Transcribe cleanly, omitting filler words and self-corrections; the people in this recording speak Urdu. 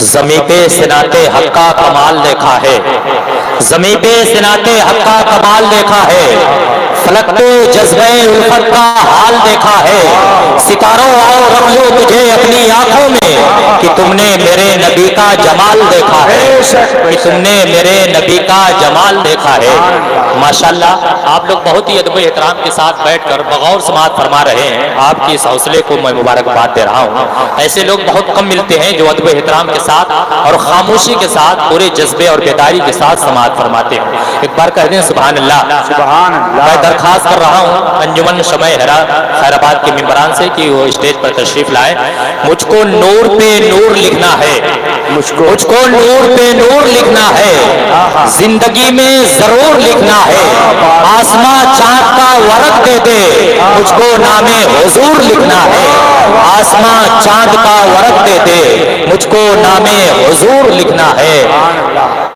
زمیں پہ صنعت حق کا کمال دیکھا ہے، زمیں پہ صنعت حق کا کمال دیکھا ہے، فلک پہ جذبہ الفت کا حال دیکھا ہے۔ ستاروں آؤ رکھ لو تجھے اپنی آنکھوں میں کہ تم نے میرے نبی کا جمال دیکھا ہے، کہ تم نے میرے نبی کا جمال دیکھا ہے۔ ماشاءاللہ آپ لوگ بہت ہی ادب و احترام کے ساتھ بیٹھ کر بغور سماعت فرما رہے ہیں، آپ کی اس حوصلے کو میں مبارکباد دے رہا ہوں۔ ایسے لوگ بہت کم ملتے ہیں جو ادب و احترام کے ساتھ اور خاموشی کے ساتھ پورے جذبے اور بیداری کے ساتھ سماعت فرماتے ہیں۔ ایک بار کہہ دیں سبحان اللہ۔ سبحان اللہ۔ میں درخواست کر رہا ہوں انجمن شمع ہرا خیر آباد کے ممبران سے کہ وہ اسٹیج پر تشریف لائیں۔ مجھ کو نور پہ نور لکھنا ہے، مجھ کو نور پہ نور لکھنا ہے، زندگی میں ضرور لکھنا ہے۔ آسماں چاند کا ورق دے دے، مجھ کو نام حضور لکھنا ہے۔ آسماں چاند کا ورق دے دے، مجھ کو نام حضور لکھنا ہے۔